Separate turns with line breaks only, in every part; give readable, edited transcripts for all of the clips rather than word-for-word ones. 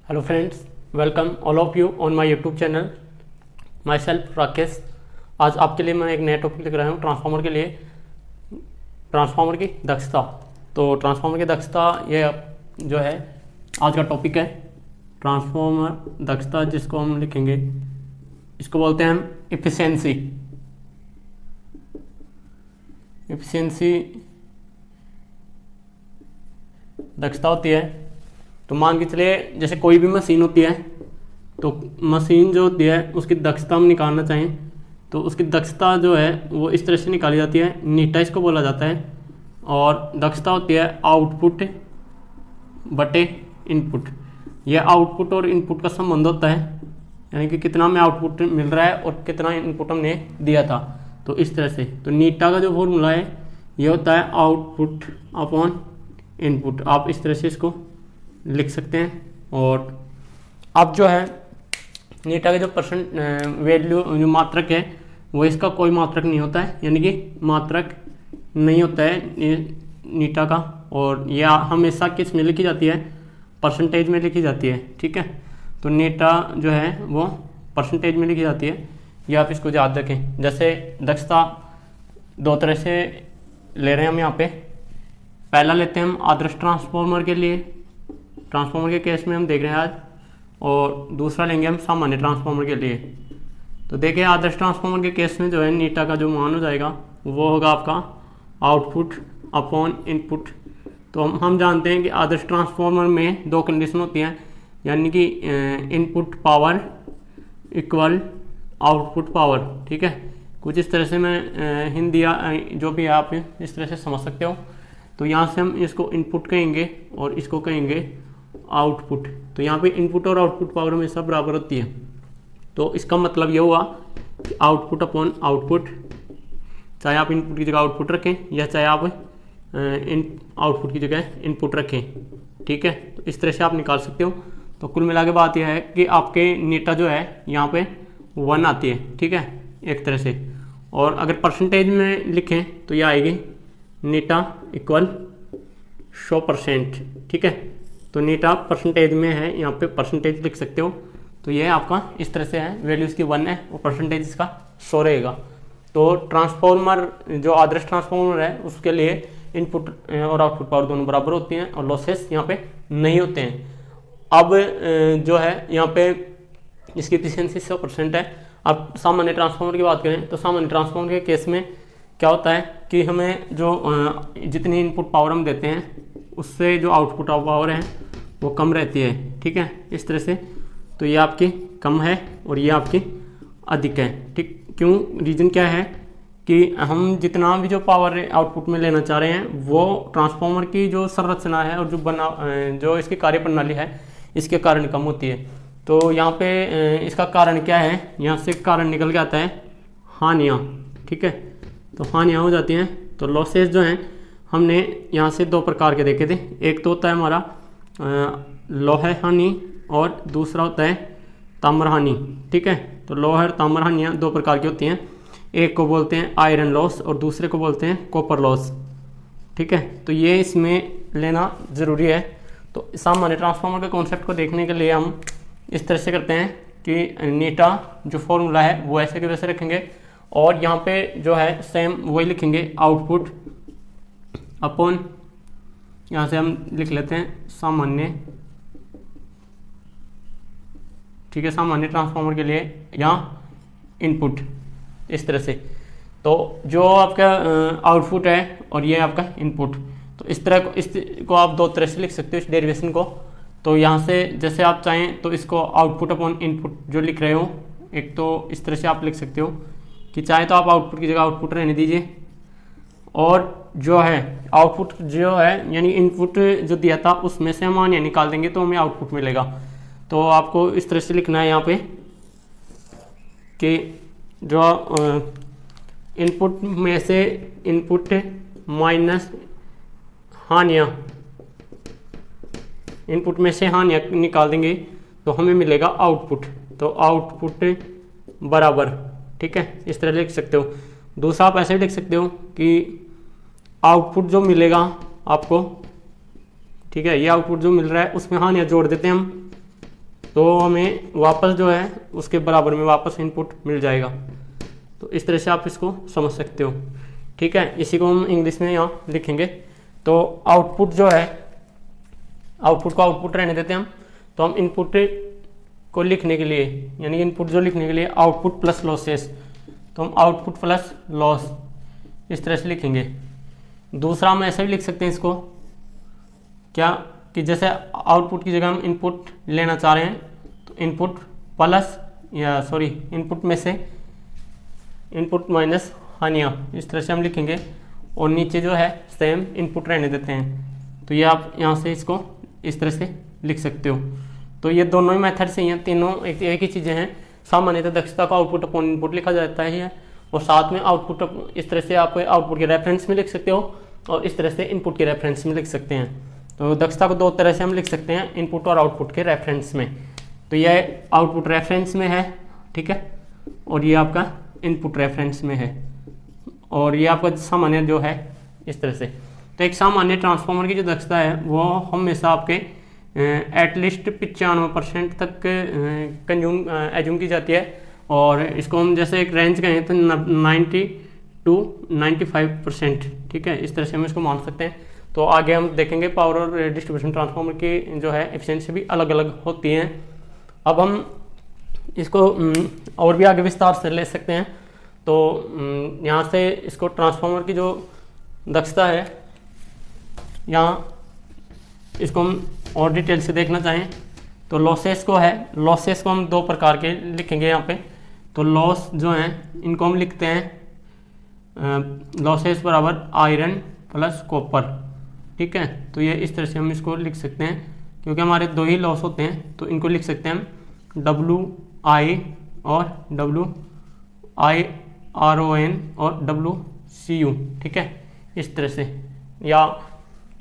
Hello friends, welcome all of you on my YouTube channel. My self Rakesh. आज आपके लिए मैं एक नया टॉपिक लेकर आया हूँ ट्रांसफार्मर के लिए, ट्रांसफार्मर की दक्षता। तो ट्रांसफार्मर की दक्षता ये जो है आज का टॉपिक है। ट्रांसफार्मर दक्षता जिसको हम लिखेंगे, इसको बोलते हैं हम इफिशिएंसी। इफिशिएंसी दक्षता होती है। तो मान के चलिए जैसे कोई भी मशीन होती है, तो मशीन जो होती है उसकी दक्षता हम निकालना चाहें तो उसकी दक्षता जो है वो इस तरह से निकाली जाती है। नीटा इसको बोला जाता है। और दक्षता होती है आउटपुट बटे इनपुट। यह आउटपुट और इनपुट का संबंध होता है, यानी कि कितना हमें आउटपुट मिल रहा है और कितना इनपुट हमने दिया था। तो इस तरह से तो नीटा का जो फॉर्मूला है ये होता है आउटपुट अपॉन इनपुट। आप इस तरह से इसको लिख सकते हैं। और अब जो है नीटा के जो परसेंट वैल्यू जो मात्रक है वो इसका कोई मात्रक नहीं होता है, यानी कि मात्रक नहीं होता है नीटा का। और यह हमेशा किस में लिखी जाती है? परसेंटेज में लिखी जाती है। ठीक है, तो नीटा जो है वो परसेंटेज में लिखी जाती है। ये आप इसको याद रखें। जैसे दक्षता दो तरह से ले रहे हैं हम यहाँ पे। पहला लेते हैं हम आदर्श ट्रांसफार्मर के लिए, ट्रांसफार्मर के केस में हम देख रहे हैं आज। और दूसरा लेंगे हम सामान्य ट्रांसफार्मर के लिए। तो देखिए आदर्श ट्रांसफार्मर के केस में जो है नीटा का जो मान हो जाएगा वो होगा आपका आउटपुट अपॉन इनपुट। तो हम जानते हैं कि आदर्श ट्रांसफार्मर में दो कंडीशन होती हैं, यानी कि input power equal output power. ठीक है, कुछ इस तरह से मैं हिंदी या जो भी आप इस तरह से समझ सकते हो। तो यहाँ से हम इसको इनपुट कहेंगे और इसको कहेंगे आउटपुट। तो यहाँ पे इनपुट और आउटपुट पावर हमेशा बराबर होती है। तो इसका मतलब ये हुआ कि आउटपुट अपॉन आउटपुट, चाहे आप इनपुट की जगह आउटपुट रखें या चाहे आप आउटपुट की जगह इनपुट रखें। ठीक है, तो इस तरह से आप निकाल सकते हो। तो कुल मिला के बात यह है कि आपके नीटा जो है यहाँ पे 1 आती है। ठीक है, एक तरह से। और अगर परसेंटेज में लिखें तो यह आएगी नीटा इक्वल 100%। ठीक है, तो नीटा परसेंटेज में है, यहाँ पे परसेंटेज लिख सकते हो। तो ये आपका इस तरह से है, वैल्यू इसकी 1 है और परसेंटेज इसका 100 रहेगा। तो ट्रांसफार्मर जो आदर्श ट्रांसफार्मर है उसके लिए इनपुट और आउटपुट पावर दोनों बराबर होती हैं और लॉसेस यहाँ पे नहीं होते हैं। अब जो है यहाँ पे इसकी एफिशिएंसी 100% है। अब सामान्य ट्रांसफार्मर की बात करें तो सामान्य ट्रांसफार्मर के केस में क्या होता है कि हमें जो जितनी इनपुट पावर हम देते हैं उससे जो आउटपुट पावर है वो कम रहती है। ठीक है, इस तरह से। तो ये आपकी कम है और ये आपकी अधिक है। ठीक, क्यों? रीज़न क्या है कि हम जितना भी जो पावर आउटपुट में लेना चाह रहे हैं वो ट्रांसफार्मर की जो संरचना है और जो इसकी कार्य प्रणाली है इसके कारण कम होती है। तो यहाँ पे इसका कारण क्या है? यहाँ से कारण निकल के आता है हानियाँ। ठीक है, तो हानियाँ हो जाती हैं। तो लॉसेस जो हैं हमने यहाँ से दो प्रकार के देखे थे। एक तो होता है हमारा लोहे हानि और दूसरा होता है ताम्र हानि। ठीक है, तो लोहे और ताम्र हानियाँ दो प्रकार की होती हैं। एक को बोलते हैं आयरन लॉस और दूसरे को बोलते हैं कॉपर लॉस। ठीक है, तो ये इसमें लेना ज़रूरी है। तो सामान्य ट्रांसफार्मर के कॉन्सेप्ट को देखने के लिए हम इस तरह से करते हैं कि नीटा जो फॉर्मूला है वो ऐसे के वैसे रखेंगे और यहाँ पे जो है सेम वही लिखेंगे आउटपुट अपॉन, यहाँ से हम लिख लेते हैं सामान्य। ठीक है, सामान्य ट्रांसफार्मर के लिए यहाँ इनपुट इस तरह से। तो जो आपका आउटपुट है और ये आपका इनपुट, तो इस तरह को इसको आप दो तरह से लिख सकते हो इस डेरिवेशन को। तो यहाँ से जैसे आप चाहें तो इसको आउटपुट अपॉन इनपुट जो लिख रहे हो, एक तो इस तरह से आप लिख सकते हो कि चाहे तो आप आउटपुट की जगह आउटपुट रहने दीजिए और जो है आउटपुट जो है यानी इनपुट जो दिया था उसमें से हम हानियाँ निकाल देंगे तो हमें आउटपुट मिलेगा। तो आपको इस तरह से लिखना है यहाँ पे कि जो इनपुट में से इनपुट माइनस हानियाँ, इनपुट में से हानियाँ निकाल देंगे तो हमें मिलेगा आउटपुट। तो आउटपुट बराबर, ठीक है, इस तरह लिख सकते हो। दूसरा आप ऐसे लिख सकते हो कि आउटपुट जो मिलेगा आपको, ठीक है, ये आउटपुट जो मिल रहा है उसमें हानियाँ जोड़ देते हैं हम तो हमें वापस जो है उसके बराबर में वापस इनपुट मिल जाएगा। तो इस तरह से आप इसको समझ सकते हो। ठीक है, इसी को हम इंग्लिश में यहाँ लिखेंगे। तो आउटपुट जो है, आउटपुट को आउटपुट रहने देते हैं हम। तो हम इनपुट को लिखने के लिए, यानी इनपुट जो लिखने के लिए आउटपुट प्लस लॉसेस, तो हम आउटपुट प्लस लॉस इस तरह से लिखेंगे। दूसरा हम ऐसे भी लिख सकते हैं इसको, क्या कि जैसे आउटपुट की जगह हम इनपुट लेना चाह रहे हैं, तो इनपुट प्लस या सॉरी इनपुट में से इनपुट माइनस हानियाँ, इस तरह से हम लिखेंगे। और नीचे जो है सेम इनपुट रहने देते हैं। तो ये आप यहाँ से इसको इस तरह से लिख सकते हो। तो ये दोनों ही मेथड से ही हैं, तीनों एक ही चीज़ें हैं। सामान्यतः दक्षता को आउटपुट अपॉन इनपुट लिखा जाता है, और साथ में आउटपुट इस तरह से आप आउटपुट के रेफरेंस में लिख सकते हो और इस तरह से इनपुट के रेफरेंस में लिख सकते हैं। तो दक्षता को दो तरह से हम लिख सकते हैं, इनपुट और आउटपुट के रेफरेंस में। तो यह आउटपुट रेफरेंस में है, ठीक है, और ये आपका इनपुट रेफरेंस में है, और ये आपका सामान्य जो है इस तरह से। तो एक सामान्य ट्रांसफार्मर की जो दक्षता है वो हमेशा आपके एटलीस्ट 95% तक एज्यूम की जाती है, और इसको हम जैसे एक रेंज कहें तो 90 to 95%, ठीक है, इस तरह से हम इसको मान सकते हैं। तो आगे हम देखेंगे पावर और डिस्ट्रीब्यूशन ट्रांसफार्मर की जो है एफिशिएंसी भी अलग अलग होती हैं। अब हम इसको और भी आगे विस्तार से ले सकते हैं। तो यहाँ से इसको ट्रांसफार्मर की जो दक्षता है, यहाँ इसको हम और डिटेल से देखना चाहें तो लॉसेस को हम दो प्रकार के लिखेंगे यहाँ पे। तो लॉस जो हैं इनको हम लिखते हैं लॉसेस बराबर आयरन प्लस कॉपर, ठीक है। तो ये इस तरह से हम इसको लिख सकते हैं, क्योंकि हमारे दो ही लॉस होते हैं, तो इनको लिख सकते हैं हम WI और WIRON और WCU, ठीक है, इस तरह से। या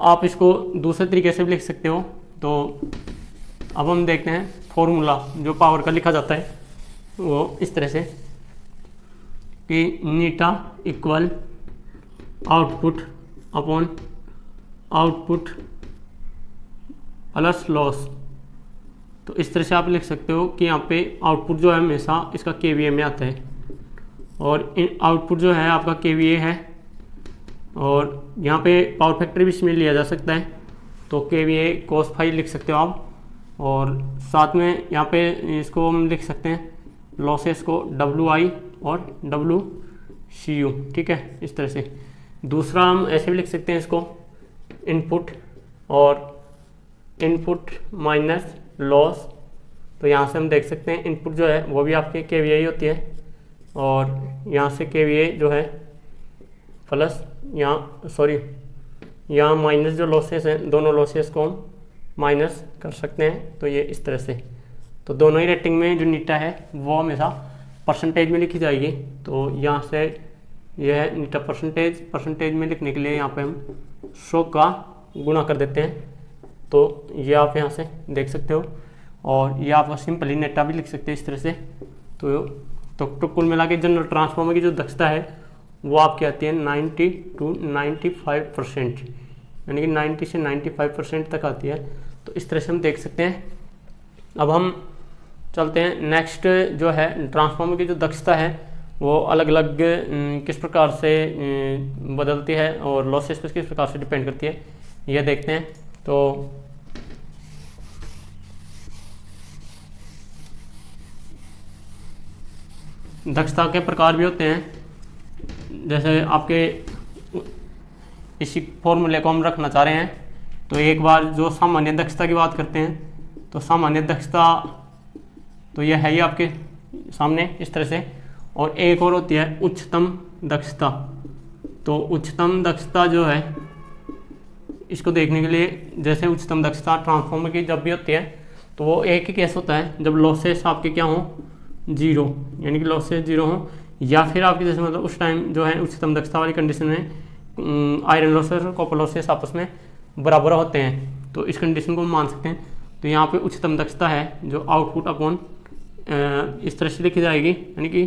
आप इसको दूसरे तरीके से भी लिख सकते हो। तो अब हम देखते हैं फॉर्मूला जो पावर का लिखा जाता है वो इस तरह से कि eta equal output upon output plus loss. तो इस तरह से आप लिख सकते हो कि यहाँ पे आउटपुट जो है हमेशा इसका KVA में आता है, और आउटपुट जो है आपका KVA है, और यहाँ पे पावर फैक्टर भी इसमें लिया जा सकता है। तो KVA cos फाई लिख सकते हो आप, और साथ में यहाँ पे इसको हम लिख सकते हैं लॉसेस को WI और WCU, ठीक है, इस तरह से। दूसरा हम ऐसे भी लिख सकते हैं इसको इनपुट और इनपुट माइनस लॉस। तो यहाँ से हम देख सकते हैं इनपुट जो है वो भी आपके KVA ही होती है, और यहाँ से KVA जो है प्लस यहाँ माइनस जो लॉसेस हैं, दोनों लॉसेस को हम माइनस कर सकते हैं। तो ये इस तरह से। तो दोनों ही रेटिंग में जो नीटा है वो हमेशा परसेंटेज में लिखी जाएगी। तो यहाँ से यह है नीटा परसेंटेज में लिखने के लिए यहाँ पे हम 100 का गुणा कर देते हैं। तो ये आप यहाँ से देख सकते हो, और ये आप सिंपली नेटा भी लिख सकते हैं इस तरह से। तो कुल मिला के जनरल ट्रांसफार्मर की जो दक्षता है वो आपकी आती है 90 to 95%, यानी कि 90 से 95% तक आती है। तो इस तरह से हम देख सकते हैं। अब हम चलते हैं नेक्स्ट जो है ट्रांसफार्मर की जो दक्षता है वो अलग अलग किस प्रकार से बदलती है और लॉसेस पर किस प्रकार से डिपेंड करती है, ये देखते हैं। तो दक्षता के प्रकार भी होते हैं, जैसे आपके इसी फॉर्मूले को हम रखना चाह रहे हैं। तो एक बार जो सामान्य दक्षता की बात करते हैं, तो सामान्य दक्षता तो यह है ही आपके सामने इस तरह से, और एक और होती है उच्चतम दक्षता। तो उच्चतम दक्षता जो है इसको देखने के लिए, जैसे उच्चतम दक्षता ट्रांसफार्मर की जब भी होती है तो वो एक ही केस होता है जब लॉसेस आपके क्या हो, जीरो, यानी कि लॉसेस जीरो हो, या फिर आपके जैसे मतलब उस टाइम जो है उच्चतम दक्षता वाली कंडीशन में आयरन लॉसेस और कॉपर लॉसेस आपस में बराबर होते हैं। तो इस कंडीशन को हम मान सकते हैं। तो यहाँ पे उच्चतम दक्षता है जो आउटपुट अपॉन इस तरह से लिखी जाएगी, यानी कि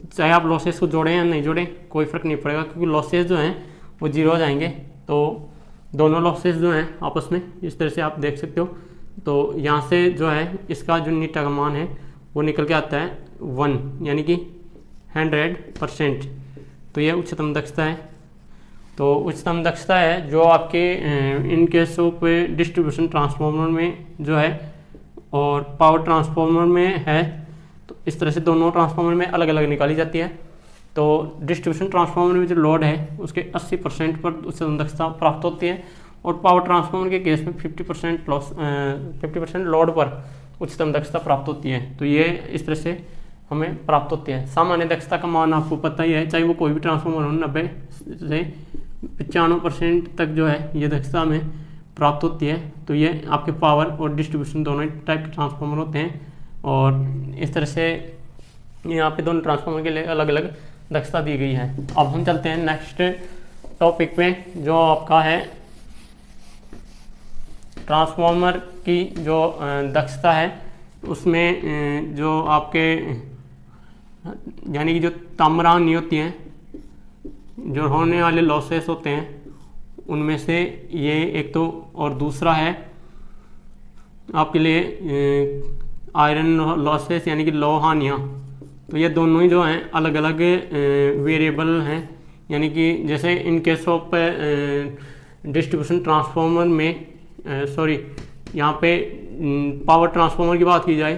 चाहे आप लॉसेस को जोड़ें या नहीं जोड़ें कोई फ़र्क नहीं पड़ेगा, क्योंकि लॉसेस जो हैं वो जीरो हो जाएंगे। तो दोनों लॉसेस जो हैं आपस में इस तरह से आप देख सकते हो, तो यहाँ से जो है इसका जो नीटा का मान है वो निकल के आता है 1, यानी कि 100%। तो ये उच्चतम दक्षता है। तो उच्चतम दक्षता है जो आपके in case of distribution transformer में जो है और पावर ट्रांसफार्मर में है। तो इस तरह से दोनों ट्रांसफार्मर में अलग अलग निकाली जाती है। तो डिस्ट्रीब्यूशन ट्रांसफार्मर में जो लोड है उसके 80% पर उच्चतम दक्षता प्राप्त होती है, और पावर ट्रांसफार्मर के केस में 50% लोड पर उच्चतम दक्षता प्राप्त होती है। तो ये इस तरह से हमें प्राप्त होती है। सामान्य दक्षता का मान आपको पता ही है, चाहे वो कोई भी ट्रांसफार्मर हो, 90 से 95% तक जो है ये दक्षता हमें प्राप्त होती है। तो ये आपके पावर और डिस्ट्रीब्यूशन दोनों टाइप के ट्रांसफार्मर होते हैं, और इस तरह से यहाँ पे दोनों ट्रांसफार्मर के लिए अलग अलग दक्षता दी गई है। अब हम चलते हैं नेक्स्ट टॉपिक पे, जो आपका है ट्रांसफार्मर की जो दक्षता है उसमें जो आपके यानी कि जो ताम्र हानि होती हैं, जो होने वाले लॉसेस होते हैं, उनमें से ये एक तो, और दूसरा है आपके लिए आयरन लॉसेस यानी कि लौह हानियाँ। तो ये दोनों ही जो हैं अलग अलग वेरिएबल हैं, यानी कि जैसे in case of distribution transformer में यहाँ पे पावर ट्रांसफार्मर की बात की जाए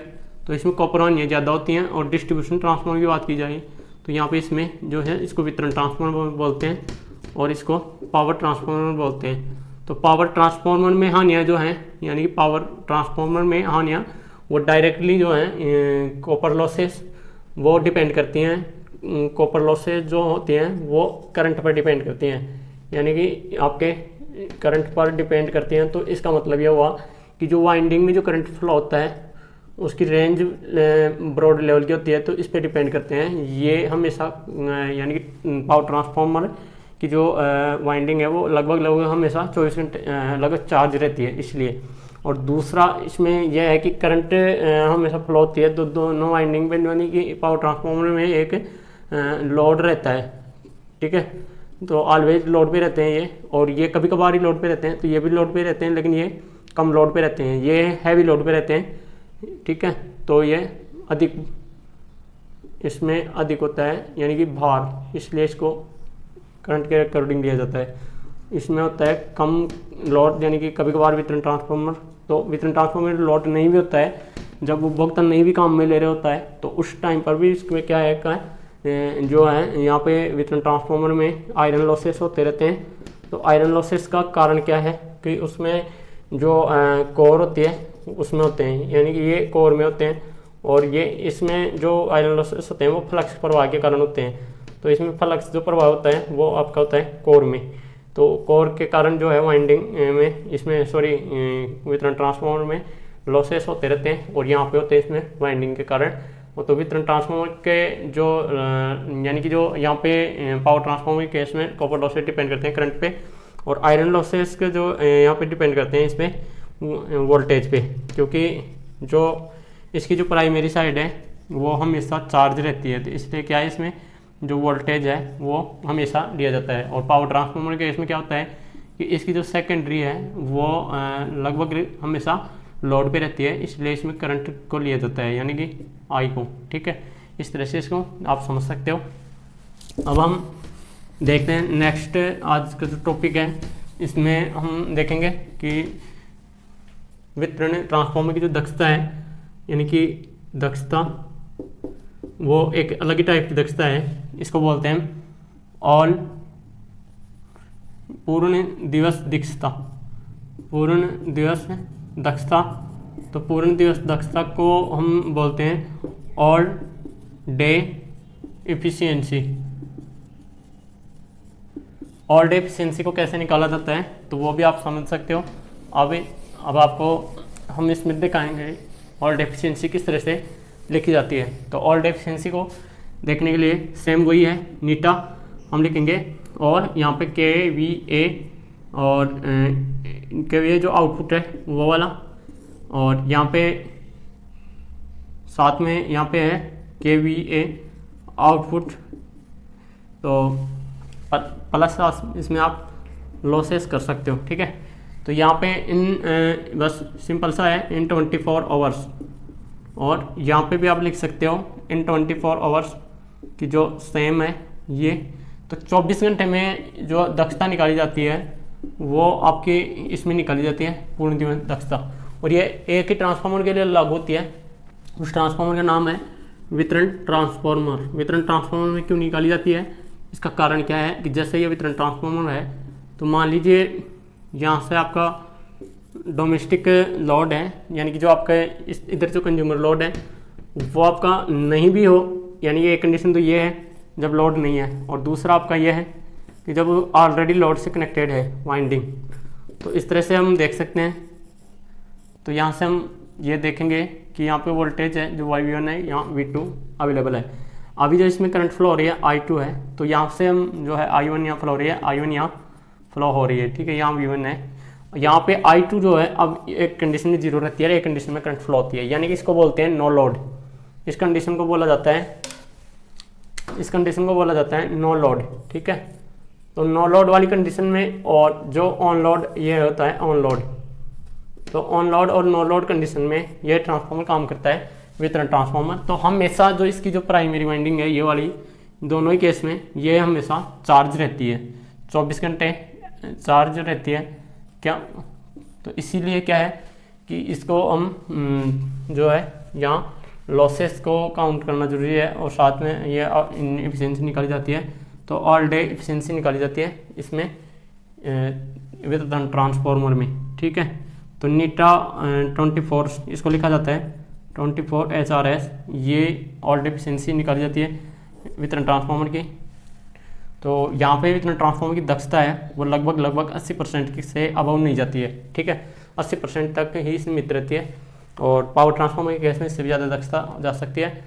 तो इसमें कॉपर हानियाँ ज़्यादा होती हैं, और डिस्ट्रीब्यूशन ट्रांसफार्मर की बात की जाए तो यहाँ पे इसमें जो है इसको वितरण ट्रांसफार्मर बोलते हैं और इसको पावर ट्रांसफार्मर बोलते हैं। तो पावर ट्रांसफार्मर में हानियाँ जो हैं, यानी कि पावर ट्रांसफार्मर में हानियाँ वो डायरेक्टली जो हैं कॉपर लॉसेस वो डिपेंड करती हैं। कॉपर लॉसेस जो होती हैं वो करंट पर डिपेंड करती हैं, यानी कि आपके करंट पर डिपेंड करती हैं। तो इसका मतलब यह हुआ कि जो वाइंडिंग में जो करंट फ्लो होता है उसकी रेंज ब्रॉड लेवल की होती है, तो इस पर डिपेंड करते हैं। ये हमेशा यानी कि पावर ट्रांसफार्मर की जो वाइंडिंग है वो लगभग हमेशा 24 घंटे लगभग चार्ज रहती है, इसलिए। और दूसरा इसमें यह है कि करंट हमेशा फ्लो होती है, तो दोनों वाइंडिंग पे यानी कि पावर ट्रांसफार्मर में एक लोड रहता है, ठीक है। तो ऑलवेज लोड पे रहते हैं ये, और ये कभी कभार ही लोड पे रहते हैं। तो ये भी लोड पे रहते हैं, लेकिन ये कम लोड पे रहते हैं, ये हैवी लोड पे रहते हैं, ठीक है। तो ये अधिक, इसमें अधिक होता है यानी कि भार, इसलिए इसको करंट के अकॉर्डिंग दिया जाता है। इसमें होता है कम लोड, यानी कि कभी कभार वितरण ट्रांसफार्मर, तो वितरण ट्रांसफार्मर लोड नहीं भी होता है, जब वो उपभोक्ता नहीं भी काम में ले रहे होता है तो उस टाइम पर भी इसमें क्या है जो है यहाँ पे वितरण ट्रांसफार्मर में आयरन लॉसेस होते रहते हैं। तो आयरन लॉसेस का कारण क्या है कि उसमें जो कोर होती है उसमें होते हैं, यानी कि ये कोर में होते हैं, और ये इसमें जो आयरन लॉसेस होते हैं वो फ्लक्स प्रवाह के कारण होते हैं। तो इसमें फ्लक्स जो प्रवाह होता है वो आपका होता है कोर में। तो कोर के कारण जो है वाइंडिंग में इसमें वितरण ट्रांसफार्मर में लॉसेस होते रहते हैं, और यहाँ पे होते हैं इसमें वाइंडिंग के कारण। तो वितरण ट्रांसफार्मर के जो यानी कि जो यहाँ पे पावर ट्रांसफार्मर के केस में कॉपर लॉसेस डिपेंड करते हैं करंट पे, और आयरन लॉसेस के जो यहाँ पे डिपेंड करते हैं इसमें वोल्टेज पे, क्योंकि जो इसकी जो प्राइमरी साइड है वो हमेशा चार्ज रहती है, तो इसलिए क्या है इसमें जो वोल्टेज है वो हमेशा दिया जाता है। और पावर ट्रांसफार्मर के इसमें क्या होता है कि इसकी जो सेकेंडरी है वो लगभग हमेशा लोड पे रहती है, इसलिए इसमें करंट को लिया जाता है, यानी कि आई को, ठीक है। इस तरह से इसको आप समझ सकते हो। अब हम देखते हैं नेक्स्ट आज का जो टॉपिक है, इसमें हम देखेंगे कि वितरण ट्रांसफार्मर की जो दक्षता है, यानी कि दक्षता वो एक अलग ही टाइप की दक्षता है, इसको बोलते हैं ऑल पूर्ण दिवस दक्षता, पूर्ण दिवस दक्षता। तो पूर्ण दिवस दक्षता को हम बोलते हैं all day efficiency. All day efficiency को कैसे निकाला जाता है तो वो भी आप समझ सकते हो। अब आपको हम इसमें दिखाएंगे ऑल डे एफिशिएंसी किस तरह से लिखी जाती है। तो ऑल डे एफिशिएंसी को देखने के लिए सेम वही है, नीटा हम लिखेंगे, और यहाँ पे KVA और KVA जो आउटपुट है वो वाला, और यहाँ पे साथ में यहाँ पे है KVA आउटपुट, तो प्लस इसमें आप लॉसेस कर सकते हो, ठीक है। तो यहाँ पे इन बस सिंपल सा है इन 24 आवर्स, और यहाँ पे भी आप लिख सकते हो इन 24 आवर्स की जो सेम है ये। तो 24 घंटे में जो दक्षता निकाली जाती है वो आपकी इसमें निकाली जाती है पूर्ण दिन दक्षता, और ये एक ही ट्रांसफार्मर के लिए लागू होती है। उस ट्रांसफार्मर का नाम है वितरण ट्रांसफार्मर। वितरण ट्रांसफार्मर में क्यों निकाली जाती है, इसका कारण क्या है कि जैसे ये वितरण ट्रांसफार्मर है तो मान लीजिए यहाँ से आपका डोमेस्टिक लोड है, यानी कि जो आपका इधर जो कंज्यूमर लोड है वो आपका नहीं भी हो, यानी ये एक कंडीशन तो ये है जब लोड नहीं है, और दूसरा आपका ये है कि जब ऑलरेडी लोड से कनेक्टेड है वाइंडिंग। तो इस तरह से हम देख सकते हैं। तो यहाँ से हम ये देखेंगे कि यहाँ पे वोल्टेज है जो Y1 है, यहाँ V2 अवेलेबल है। अभी जो इसमें करंट फ्लो हो रही है I2 है, तो यहाँ से हम जो है I1 यहाँ फ्लो हो रही है, I1 यहाँ फ्लो हो रही है, ठीक है, यहाँ V1 है। यहाँ पे I2 जो है अब एक कंडीशन में जीरो रहती है, एक कंडीशन में करंट फ्लो होती है, यानी कि इसको बोलते हैं नो लोड। इस कंडीशन को बोला जाता है नो लोड, ठीक है। तो नो लोड वाली कंडीशन में, और जो ऑन लोड ये होता है ऑन लोड। तो ऑन लोड और नो लोड कंडीशन में ये ट्रांसफार्मर काम करता है वितरण ट्रांसफार्मर। तो हमेशा जो इसकी जो प्राइमरी वाइंडिंग है ये वाली, दोनों ही केस में ये हमेशा चार्ज रहती है, 24 घंटे चार्ज रहती है क्या। तो इसीलिए क्या है कि इसको हम जो है यहाँ लॉसेस को काउंट करना जरूरी है, और साथ में ये एफिशिएंसी निकाली जाती है। तो ऑल डे एफिशिएंसी निकाली जाती है इसमें वितरण ट्रांसफार्मर में, ठीक है। तो नीटा 24 इसको लिखा जाता है 24 HRS, ये ऑल डे एफिशिएंसी निकाली जाती है वितरण ट्रांसफार्मर की। तो यहाँ पे वितरण ट्रांसफार्मर की दक्षता है वो लगभग 80% से अबव नहीं जाती है, ठीक है, 80% तक ही सीमित रहती है। और पावर ट्रांसफार्मर के केस में इससे भी ज़्यादा दक्षता जा सकती है।